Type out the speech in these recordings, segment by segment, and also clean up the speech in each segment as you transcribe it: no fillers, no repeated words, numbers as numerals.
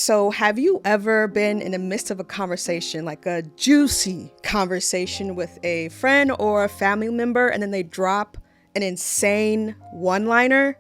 So, have you ever been in the midst of a conversation, like a juicy conversation with a friend or a family member, and then they drop an insane one liner?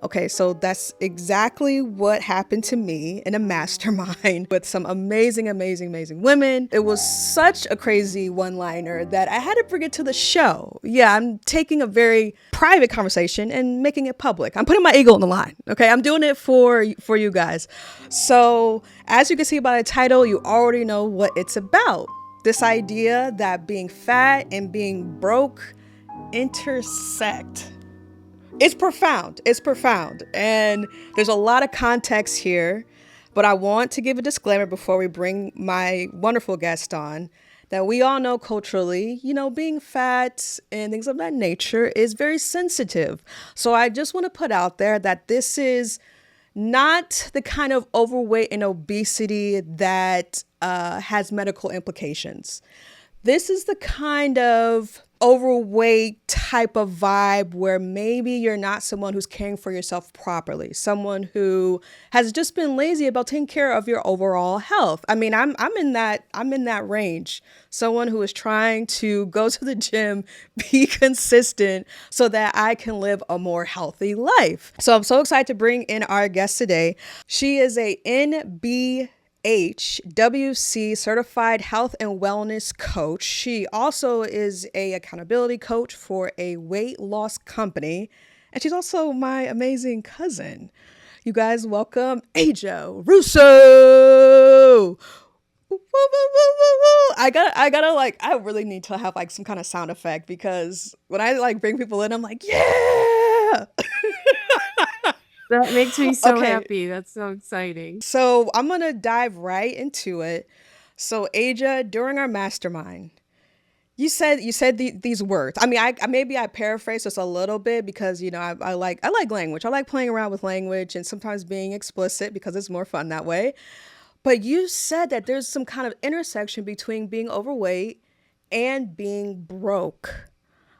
Okay, so that's exactly what happened to me in a mastermind with some amazing, amazing, amazing women. It was such a crazy one liner that I had to bring it to the show. Yeah, I'm taking a very private conversation and making it public. I'm putting my ego on the line. Okay, I'm doing it for you guys. So, as you can see by the title, you already know what it's about. This idea that being fat and being broke intersect. It's profound. It's profound. And there's a lot of context here, but I want to give a disclaimer before we bring my wonderful guest on that we all know culturally, being fat and things of that nature is very sensitive. So I just want to put out there that this is not the kind of overweight and obesity that has medical implications. This is the kind of overweight type of vibe where maybe you're not someone who's caring for yourself properly, someone who has just been lazy about taking care of your overall health. I mean, I'm in that range. Someone who is trying to go to the gym, be consistent so that I can live a more healthy life. So I'm so excited to bring in our guest today. She is a NBHWC certified health and wellness coach. She also is a accountability coach for a weight loss company, and she's also my amazing cousin. You guys welcome Aja Russo. Woo, woo, woo, woo, woo. I really need to have like some kind of sound effect because when I like bring people in, I'm like, yeah. That makes me so Okay, happy. That's so exciting. so I'm gonna dive right into it. So Aja, during our mastermind, you said these words. I mean, I maybe I paraphrase this a little bit because I like language. I like playing around with language and sometimes being explicit because it's more fun that way. But you said that there's some kind of intersection between being overweight and being broke.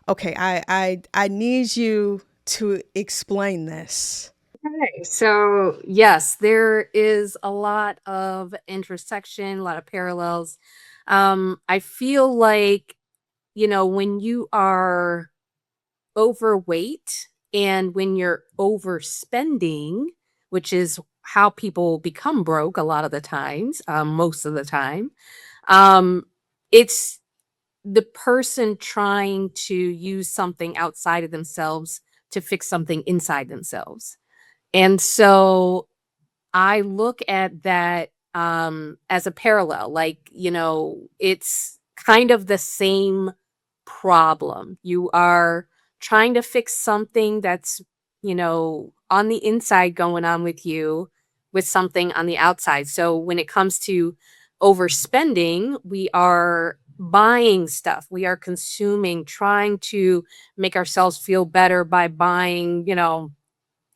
Okay, I need you to explain this. Okay, so yes, there is a lot of intersection, a lot of parallels. I feel like, when you are overweight and when you're overspending, which is how people become broke a lot of the times, most of the time, um, it's the person trying to use something outside of themselves to fix something inside themselves. And so I look at that as a parallel. Like, it's kind of the same problem. You are trying to fix something that's, on the inside going on with you with something on the outside. So when it comes to overspending, we are buying stuff, we are consuming, trying to make ourselves feel better by buying,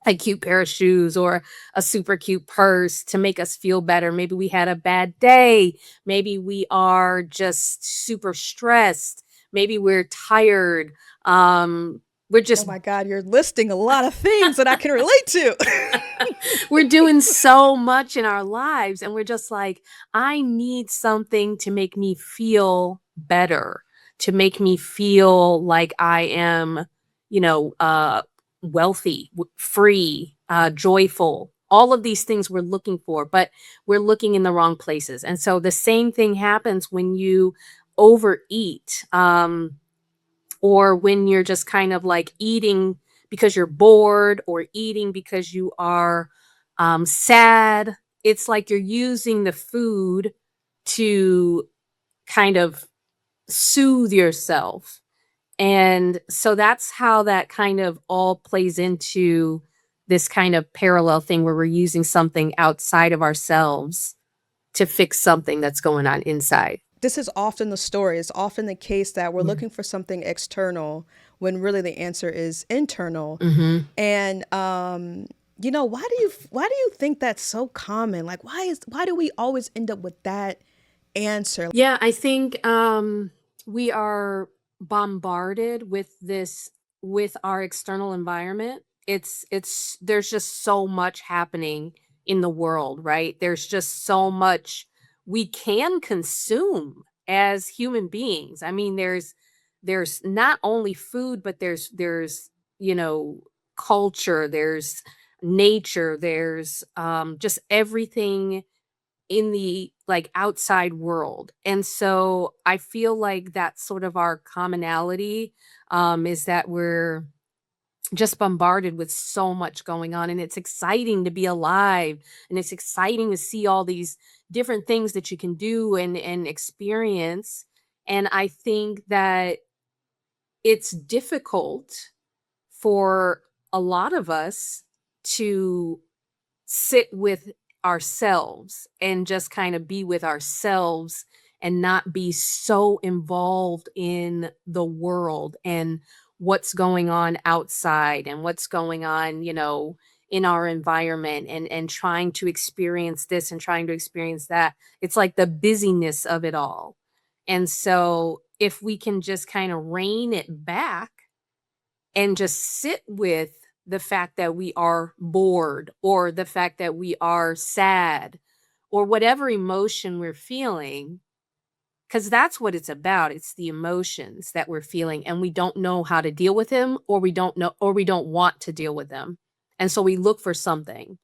a cute pair of shoes or a super cute purse to make us feel better. Maybe we had a bad day. Maybe we are just super stressed. Maybe we're tired. We're Oh just my God, you're listing a lot of things that I can relate to. we're doing so much in our lives and we're just like, I need something to make me feel better, to make me feel like I am, you know, uh wealthy, free, joyful. All of these things we're looking for, but we're looking in the wrong places. And so the same thing happens when you overeat. Or when you're just kind of like eating because you're bored or eating because you are sad. It's like you're using the food to kind of soothe yourself. And so that's how that kind of all plays into this kind of parallel thing where we're using something outside of ourselves to fix something that's going on inside. This is often the story. It's often the case that we're Yeah. looking for something external when really the answer is internal. Hmm. And why do you think that's so common? Like why do we always end up with that answer? Yeah, I think we are bombarded with this with our external environment. It's there's just so much happening in the world, right? There's just so much we can consume as human beings. I mean, there's not only food, but there's, you know, culture, there's nature, there's just everything in the like outside world. And so I feel like that's sort of our commonality, is that we're just bombarded with so much going on, and it's exciting to be alive, and it's exciting to see all these different things that you can do and experience. And I think that it's difficult for a lot of us to sit with ourselves and just kind of be with ourselves and not be so involved in the world and what's going on outside and what's going on, you know, in our environment, and trying to experience this and trying to experience that. It's like the busyness of it all. And so if we can just kind of rein it back and just sit with the fact that we are bored or the fact that we are sad or whatever emotion we're feeling, because that's what it's about. It's the emotions that we're feeling, and we don't know how to deal with them, or we don't know, or we don't want to deal with them. And so we look for something.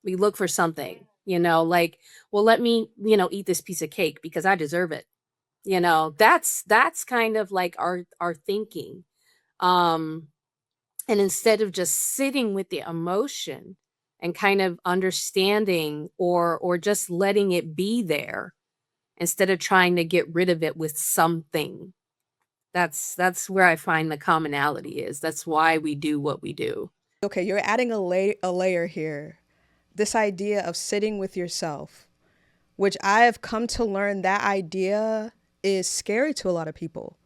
We look for something, you know, like, well, let me, you know, eat this piece of cake because I deserve it. You know, that's kind of like our thinking. Um and instead of just sitting with the emotion and kind of understanding or just letting it be there instead of trying to get rid of it with something. That's where I find the commonality is. That's why we do what we do. Okay, you're adding a layer here. This idea of sitting with yourself, which I have come to learn that idea is scary to a lot of people.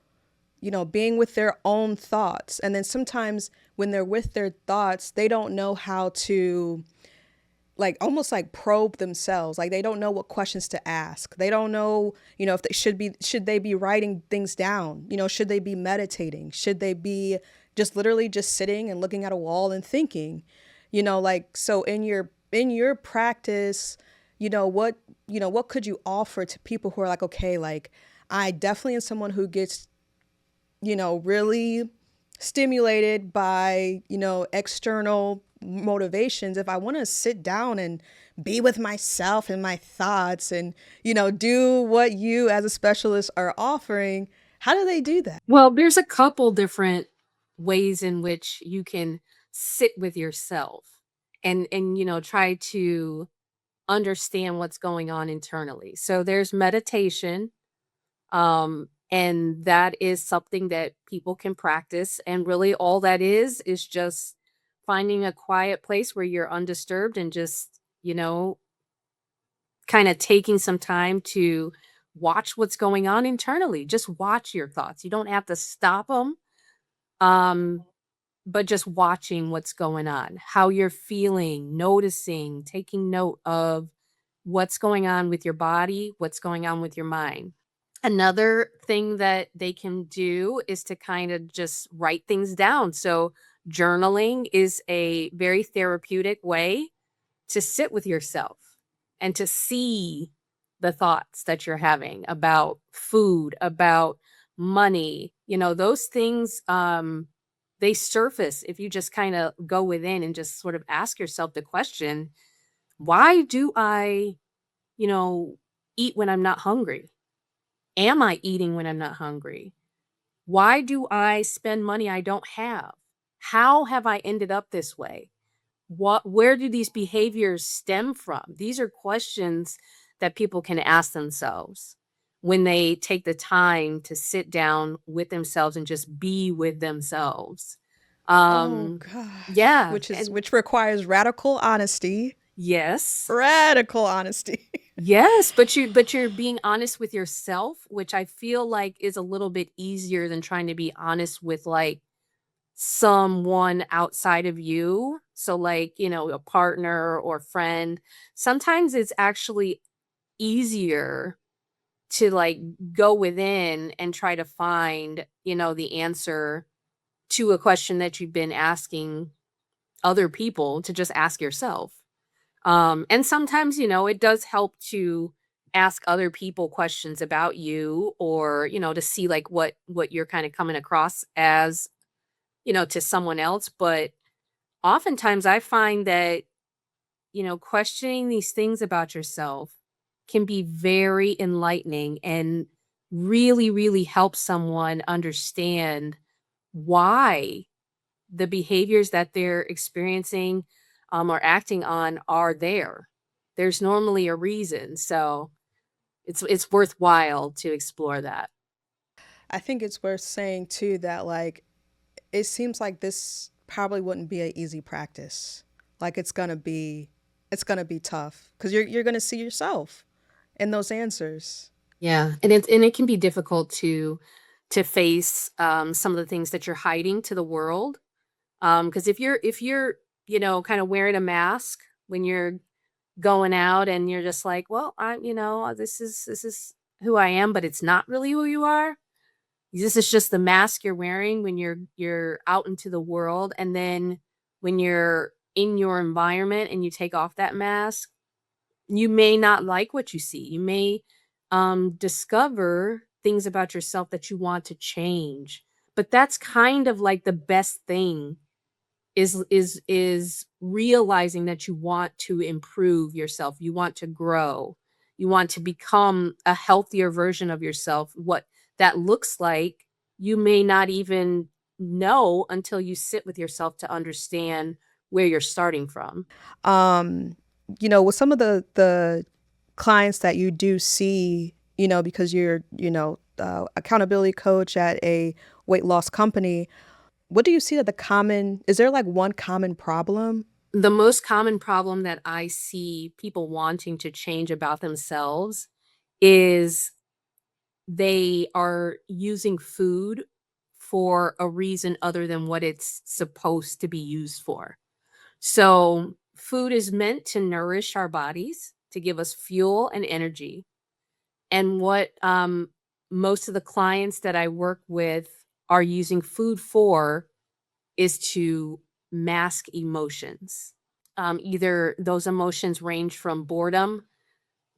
You know, being with their own thoughts. And then sometimes when they're with their thoughts, they don't know how to like almost like probe themselves. Like they don't know what questions to ask. They don't know, you know, if they should they be writing things down? You know, should they be meditating? Should they be just literally just sitting and looking at a wall and thinking? You know, like so in your practice, you know, what could you offer to people who are like, okay, like I definitely am someone who gets, you know, really stimulated by, you know, external motivations. If I want to sit down and be with myself and my thoughts and, you know, do what you as a specialist are offering, how do they do that? Well, there's a couple different ways in which you can sit with yourself and you know, try to understand what's going on internally. So there's meditation. And that is something that people can practice. And really, all that is just finding a quiet place where you're undisturbed and just, you know, kind of taking some time to watch what's going on internally. Just watch your thoughts. You don't have to stop them, um, but just watching what's going on, how you're feeling, noticing, taking note of what's going on with your body, what's going on with your mind. Another thing that they can do is to kind of just write things down. So, journaling is a very therapeutic way to sit with yourself and to see the thoughts that you're having about food, about money. You know, those things, they surface if you just kind of go within and just sort of ask yourself the question, why do I, you know, eat when I'm not hungry? Am I eating when I'm not hungry? Why do I spend money I don't have? How have I ended up this way? Where do these behaviors stem from? These are questions that people can ask themselves when they take the time to sit down with themselves and just be with themselves. Oh Um gosh, yeah, and which requires radical honesty. yes. Radical honesty. Yes, but you're being honest with yourself, which I feel like is a little bit easier than trying to be honest with like someone outside of you. So like, you know, a partner or friend. Sometimes it's actually easier to like go within and try to find, you know, the answer to a question that you've been asking other people to just ask yourself. And sometimes, it does help to ask other people questions about you, or, to see like what you're kind of coming across as, to someone else. But oftentimes I find that, questioning these things about yourself can be very enlightening and really, really help someone understand why the behaviors that they're experiencing, or acting on are there. There's normally a reason, so it's worthwhile to explore that. I think it's worth saying too that like it seems like this probably wouldn't be an easy practice. Like it's gonna be tough because you're gonna see yourself in those answers. Yeah, and it can be difficult to face, some of the things that you're hiding to the world. Because if you're, kind of wearing a mask when you're going out, and you're just like, well, this is who I am, but it's not really who you are. This is just the mask you're wearing when you're out into the world, and then when you're in your environment and you take off that mask, you may not like what you see. You may discover things about yourself that you want to change. But that's kind of like the best thing, is realizing that you want to improve yourself, you want to grow, you want to become a healthier version of yourself. What that looks like, you may not even know until you sit with yourself to understand where you're starting from. Um, with some of the clients that you do see, because you're, accountability coach at a weight loss company, what do you see that the common, is there like one common problem? The most common problem that I see people wanting to change about themselves is they are using food for a reason other than what it's supposed to be used for. So, food is meant to nourish our bodies, to give us fuel and energy. And what most of the clients that I work with are using food for is to mask emotions. Either those emotions range from boredom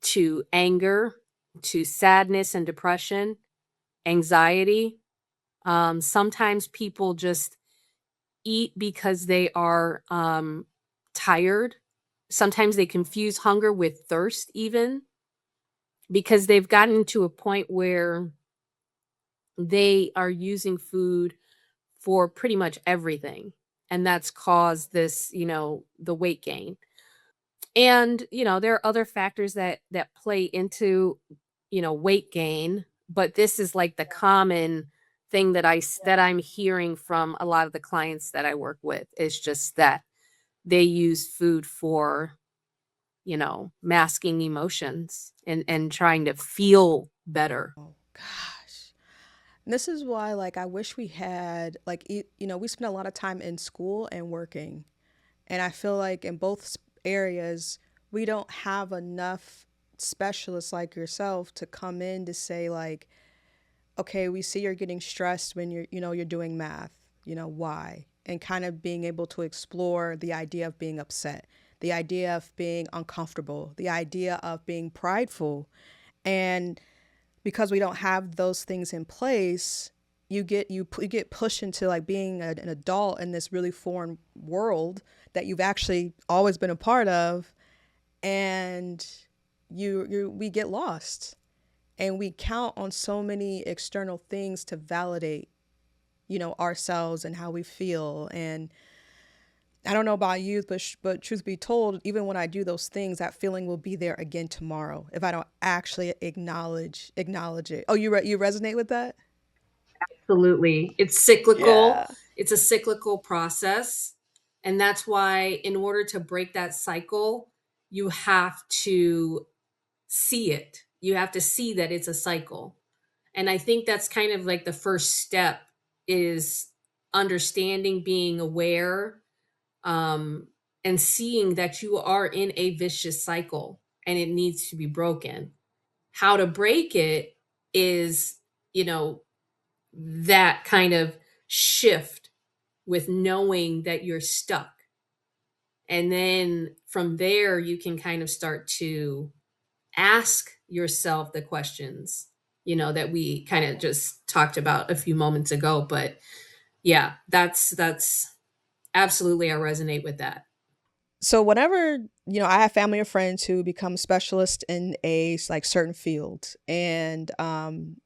to anger to sadness and depression, anxiety. Sometimes people just eat because they are tired. Sometimes they confuse hunger with thirst, even because they've gotten to a point where they are using food for pretty much everything. And that's caused this, the weight gain. And, there are other factors that play into, weight gain, but this is like the common thing that I'm hearing from a lot of the clients that I work with, is just that they use food for, masking emotions and trying to feel better. Oh gosh. And this is why like I wish we had like we spend a lot of time in school and working. And I feel like in both areas we don't have enough specialists like yourself to come in to say like, okay, we see you're getting stressed when you're doing math. Why? And kind of being able to explore the idea of being upset, the idea of being uncomfortable, the idea of being prideful. And because we don't have those things in place, you get pushed into like being an adult in this really foreign world that you've actually always been a part of, and you we get lost, and we count on so many external things to validate ourselves and how we feel. And I don't know about you, but truth be told, even when I do those things, that feeling will be there again tomorrow if I don't actually acknowledge it. Oh, you resonate with that? Absolutely. It's cyclical. Yeah. It's a cyclical process. And that's why, in order to break that cycle, you have to see it. You have to see that it's a cycle. And I think that's kind of like the first step, is understanding, being aware, um, and seeing that you are in a vicious cycle and it needs to be broken. How to break it is, you know, that kind of shift with knowing that you're stuck And then from there, you can kind of start to ask yourself the questions, that we kind of just talked about a few moments ago. But yeah, that's absolutely, I resonate with that. So whenever, I have family or friends who become specialists in a like certain field, and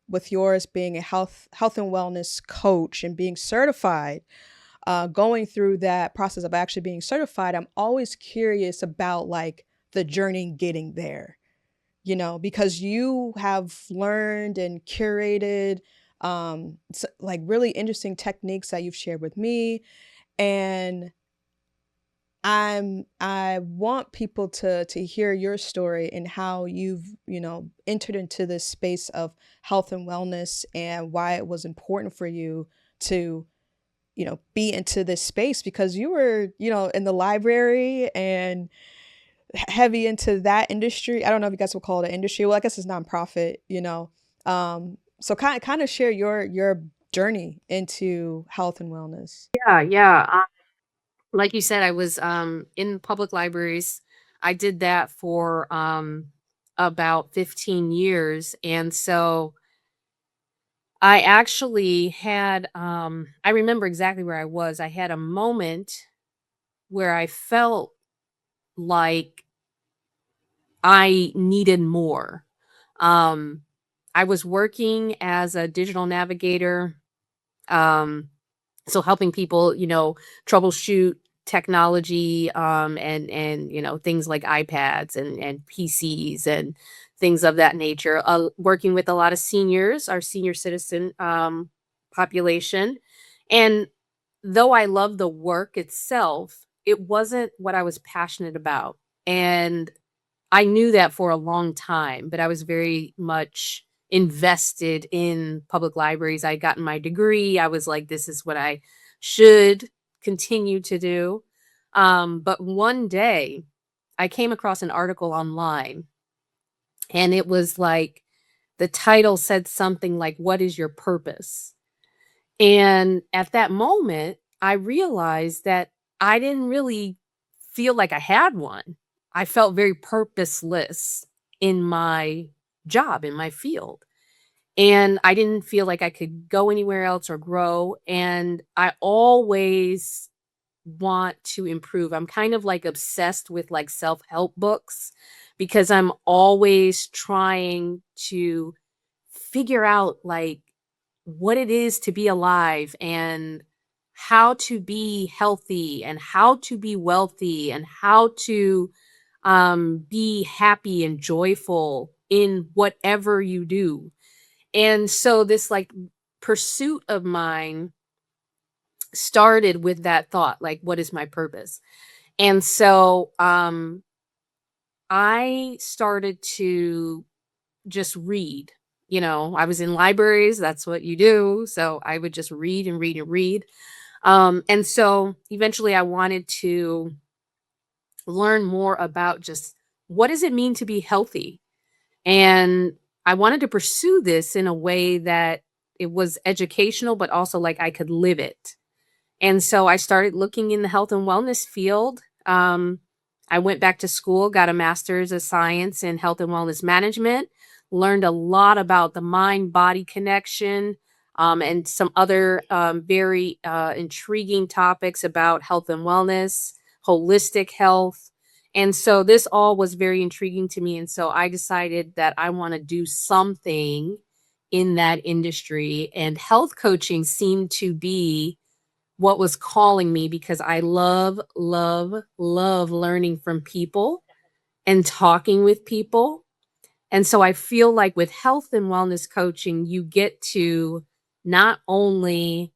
with yours being a health and wellness coach and being certified, going through that process of actually being certified, I'm always curious about like the journey getting there, because you have learned and curated like really interesting techniques that you've shared with me. And I want people to hear your story and how you've, entered into this space of health and wellness, and why it was important for you to, be into this space, because you were, in the library and heavy into that industry. I don't know if you guys will call it an industry. Well, I guess it's nonprofit, So kind of share your journey into health and wellness. Yeah, yeah. Like you said, I was in public libraries. I did that for about 15 years. And so I actually had, I remember exactly where I was. I had a moment where I felt like I needed more. Um, I was working as a digital navigator. Um, so helping people, troubleshoot technology, and things like iPads and PCs and things of that nature. Working with a lot of seniors, our senior citizen population, and though I love the work itself, it wasn't what I was passionate about, and I knew that for a long time, but I was very much invested in public libraries. I'd gotten my degree. I was like, this is what I should continue to do. But one day I came across an article online, and it was like the title said something like, "What is your purpose?" And at that moment, I realized that I didn't really feel like I had one. I felt very purposeless in my job, in my field. And I didn't feel like I could go anywhere else or grow. And I always want to improve. I'm kind of like obsessed with like self-help books because I'm always trying to figure out like what it is to be alive and how to be healthy and how to be wealthy and how to be happy and joyful in whatever you do. And so this like pursuit of mine started with that thought, like, what is my purpose? And so I started to just read. I was in libraries, that's what you do. So I would just read and read and read. And so eventually I wanted to learn more about just what does it mean to be healthy? And I wanted to pursue this in a way that it was educational, but also like I could live it. And so I started looking in the health and wellness field. I went back to school, got a master's of science in health and wellness management, learned a lot about the mind body connection, and some other very intriguing topics about health and wellness, holistic health. And so this all was very intriguing to me. And so I decided that I want to do something in that industry. And health coaching seemed to be what was calling me because I love, love, love learning from people and talking with people. And so I feel like with health and wellness coaching, you get to not only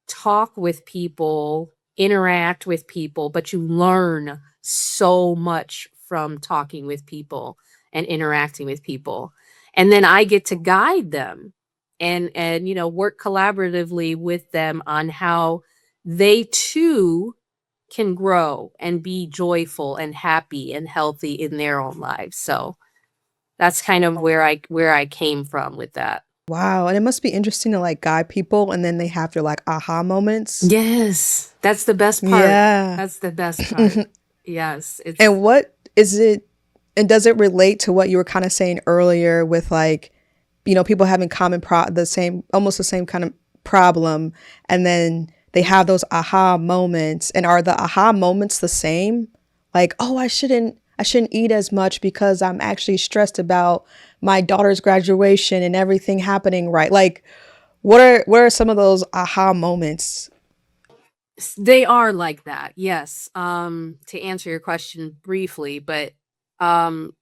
talk with people, interact with people, but you learn so much from talking with people and interacting with people. And then I get to guide them and work collaboratively with them on how they too can grow and be joyful and happy and healthy in their own lives. So that's kind of where I came from with that. Wow, and it must be interesting to like guide people, and then they have their like aha moments. Yes, that's the best part. Yeah. That's the best part. Yes, And it's what is it? And does it relate to what you were kind of saying earlier with like, people having the same, almost the same kind of problem, and then they have those aha moments. And are the aha moments the same? Like, oh, I shouldn't eat as much because I'm actually stressed about my daughter's graduation and everything happening right. Like, what are some of those aha moments? they are like that. Yes. To answer your question briefly, but um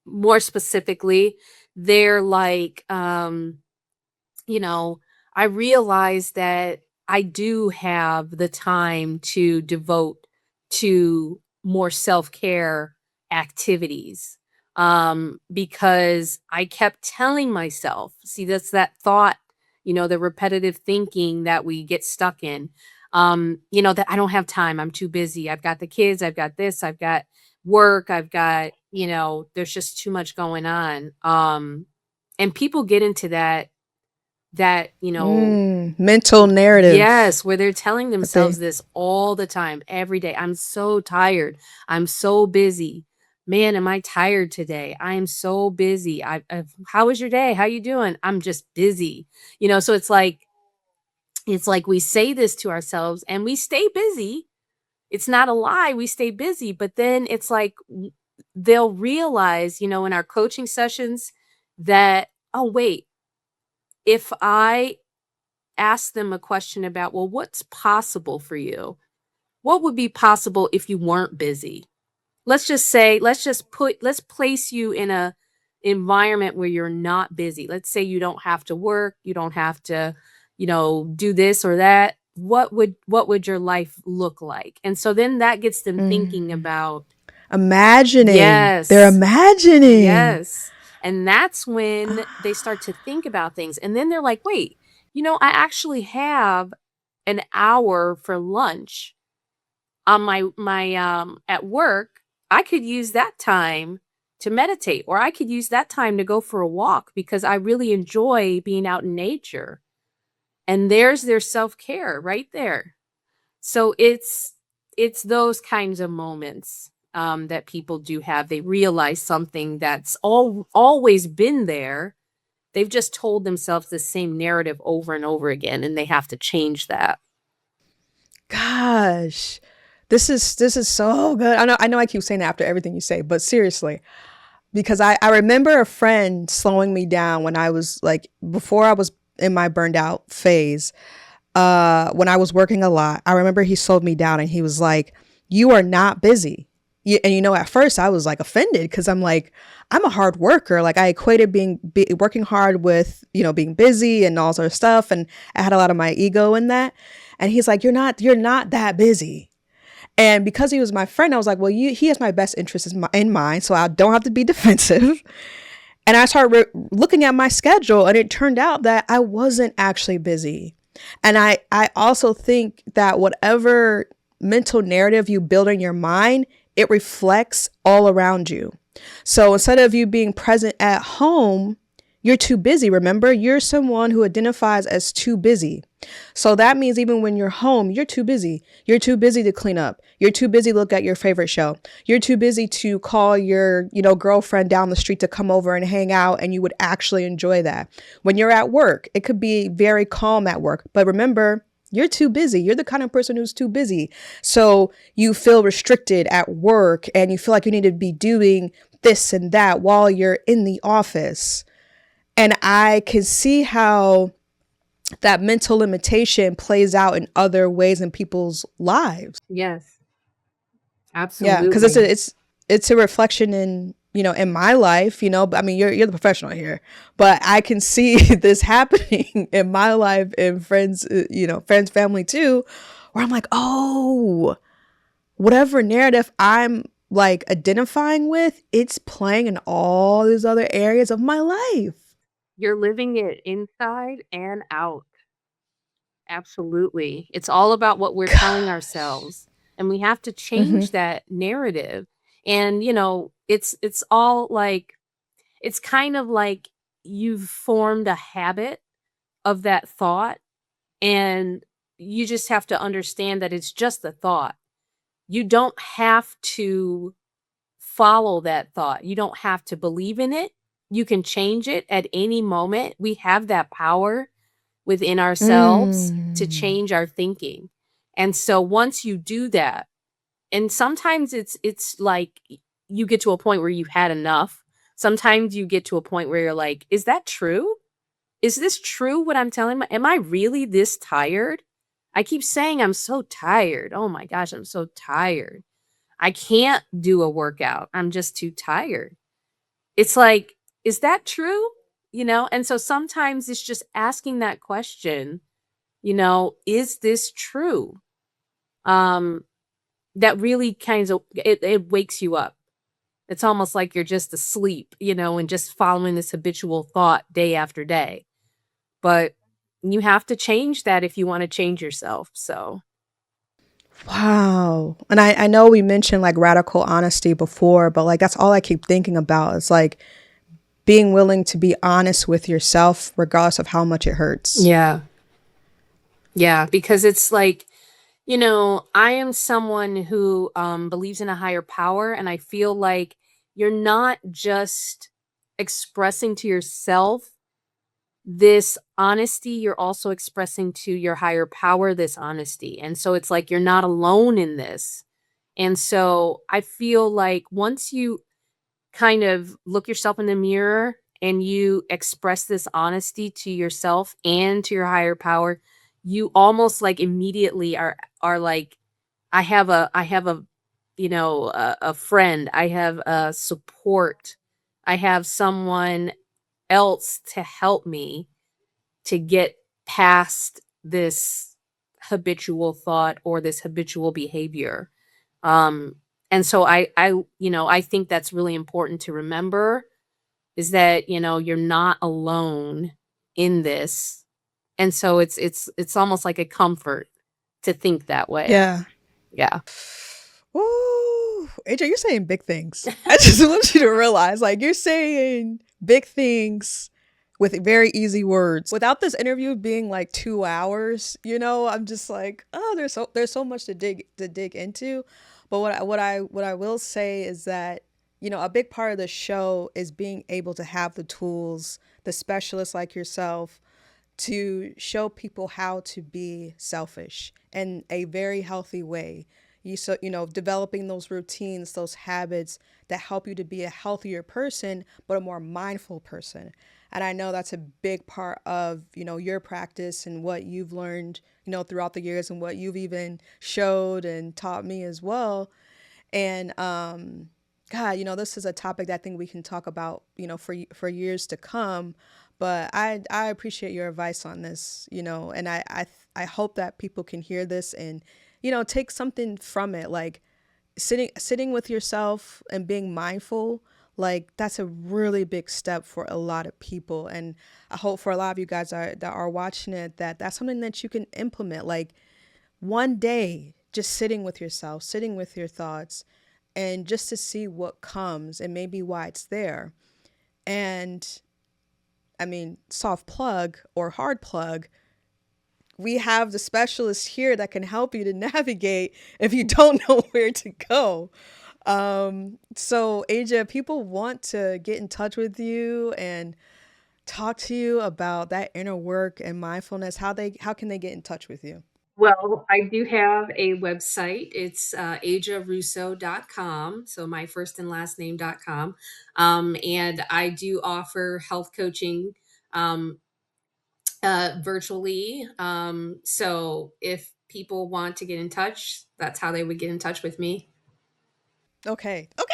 more specifically, they're like you know, I realize that I do have the time to devote to more self-care activities. Because I kept telling myself, see, that's that thought, the repetitive thinking that we get stuck in. That I don't have time. I'm too busy. I've got the kids. I've got this. I've got work. I've got, there's just too much going on. And people get into that, Mental narrative. yes, where they're telling That they themselves this all the time, every day. I'm so tired. I'm so busy. Man, am I tired today? I am so busy. How was your day? How you doing? I'm just busy. So it's like we say this to ourselves and we stay busy. It's not a lie. We stay busy, but then it's like they'll realize, in our coaching sessions that, oh, wait, if I ask them a question about, well, what's possible for you? What would be possible if you weren't busy? Let's place you in a environment where you're not busy. Let's say you don't have to work, you don't have to, do this or that. What would your life look like? And so then that gets them thinking mm, about, imagining. They're yes, imagining. yes. And that's when they start to think about things. And then they're like, wait, I actually have an hour for lunch on my at work. I could use that time to meditate, or I could use that time to go for a walk because I really enjoy being out in nature. And there's their self-care right there. So it's those kinds of moments that people do have. They realize something that's always been there. They've just told themselves the same narrative over and over again, and they have to change that. Gosh, this is so good. I know I keep saying that after everything you say, but seriously, because I remember a friend slowing me down when I was like before I was in my burned out phase. When I was working a lot, I remember he slowed me down and he was like, "You are not busy." And at first I was like offended because I'm like, I'm a hard worker. Like I equated working hard with being busy and all sort of stuff, and I had a lot of my ego in that. And he's like, "You're not that busy." And because he was my friend, I was like, "Well, he has my best interests in mind, so I don't have to be defensive." And I started looking at my schedule, and it turned out that I wasn't actually busy. And I also think that whatever mental narrative you build in your mind, it reflects all around you. So instead of you being present at home, you're too busy. Remember, you're someone who identifies as too busy. So that means even when you're home, you're too busy. You're too busy to clean up. You're too busy to look at your favorite show. You're too busy to call your, girlfriend down the street to come over and hang out, and you would actually enjoy that. When you're at work, it could be very calm at work, but remember, you're too busy. You're the kind of person who's too busy. So you feel restricted at work and you feel like you need to be doing this and that while you're in the office. And I can see how that mental limitation plays out in other ways in people's lives. Yes, Yeah, because it's absolutely. a, it's it's a reflection in my life. But I mean, you're the professional here, but I can see this happening in my life and friends, friends, family too, where I'm like, oh, whatever narrative I'm like identifying with, it's playing in all these other areas of my life. You're living it inside and out. Absolutely. It's all about what we're telling Gosh. ourselves, and we have to Mm-hmm. change that narrative. And, it's all like it's kind of like you've formed a habit of that thought, and you just have to understand that it's just a thought. You don't have to follow that thought. You don't have to believe in it. You can change it at any moment. We have that power within ourselves to Mm. change our thinking. And so once you do that, and sometimes it's like you get to a point where you've had enough. Sometimes you get to a point where you're like, is that true? Is this true what I'm telling my am I really this tired? I keep saying I'm so tired. Oh my gosh, I'm so tired. I can't do a workout. I'm just too tired. It's like, is that true? You know? And so sometimes it's just asking that question, is this true? Um, that really kind of it wakes you up. It's almost like you're just asleep, and just following this habitual thought day after day. But you have to change that if you want to change yourself. So, Wow. And I know we mentioned like radical honesty before, but like that's all I keep thinking about. It's like being willing to be honest with yourself, regardless of how much it hurts. yeah. Yeah, because it's like, I am someone who believes in a higher power, and I feel like you're not just expressing to yourself this honesty, you're also expressing to your higher power this honesty. And so it's like you're not alone in this. And so I feel like once you kind of look yourself in the mirror and you express this honesty to yourself and to your higher power, you almost like immediately are like, I have a a friend, I have a support, I have someone else to help me to get past this habitual thought or this habitual behavior. Um, and so I think that's really important to remember is that, you're not alone in this. And so it's almost like a comfort to think that way. Yeah. Yeah. Woo. AJ, you're saying big things. I just want you to realize like you're saying big things with very easy words. Without this interview being like 2 hours, I'm just like, oh, there's so much to dig into. But what I will say is that, a big part of the show is being able to have the tools, the specialists like yourself, to show people how to be selfish in a very healthy way. Developing those routines, those habits that help you to be a healthier person, but a more mindful person. And I know that's a big part of, your practice and what you've learned, throughout the years and what you've even showed and taught me as well. And God, this is a topic that I think we can talk about, for years to come. But I appreciate your advice on this, and I hope that people can hear this and, take something from it, like sitting with yourself and being mindful. Like that's a really big step for a lot of people, and I hope for a lot of you guys that are watching it that that's something that you can implement. Like one day just sitting with yourself, sitting with your thoughts, and just to see what comes and maybe why it's there. And I mean, soft plug or hard plug, we have the specialists here that can help you to navigate if you don't know where to go. So Aja, people want to get in touch with you and talk to you about that inner work and mindfulness. How can they get in touch with you? Well, I do have a website. It's ajarusso.com. So my first and last name.com. And I do offer health coaching um, virtually. So if people want to get in touch, that's how they would get in touch with me. Okay. Okay,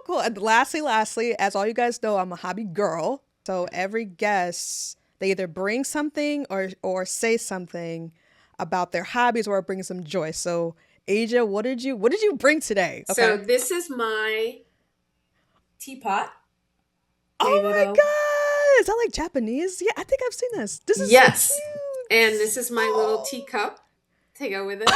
cool. And lastly, as all you guys know, I'm a hobby girl. So every guest, they either bring something or say something about their hobbies or it brings them joy. So Aja, what did you bring today? So Okay. this is my teapot. My Oh my little god. Is that like Japanese? Yeah, I think I've seen this. This is so yes. And cute. this is my little Oh. teacup to go with it.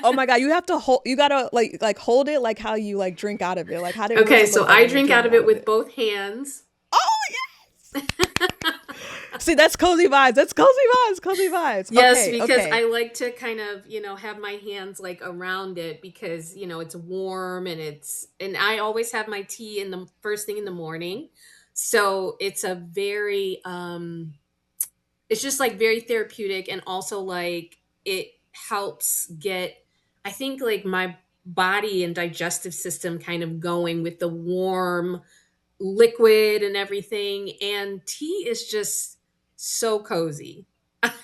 Oh my god, you gotta like hold it like how you like drink out of it. Like how does Okay, it so look like I when you're drink out drinking of out it of with it? both hands. Oh yes. See, that's cozy vibes. That's cozy vibes. Cozy vibes. Yes, Okay, because okay. I like to kind of, have my hands like around it because, it's warm and and I always have my tea in the first thing in the morning. So it's a very, it's just like very therapeutic, and also like it helps get, I think, like my body and digestive system kind of going with the warm liquid and everything. And tea is just so cozy.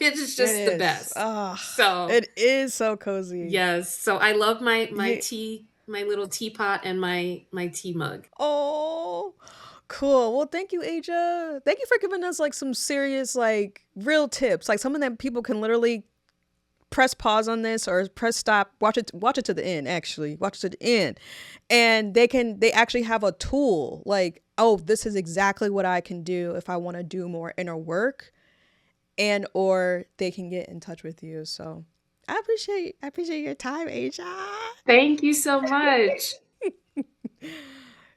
It's It just the is. best. Ah, So it is so cozy. yes, so I love my Yeah. tea, my little teapot, and my tea mug. Oh, cool. Well, thank you, Aja. Thank you for giving us like some serious, like real tips, like something that people can literally press pause on this or press stop, watch it to the end. Actually, watch it to the end, and they actually have a tool like, oh, this is exactly what I can do if I want to do more inner work, and or they can get in touch with you. So I appreciate your time, Aja. Thank you so much.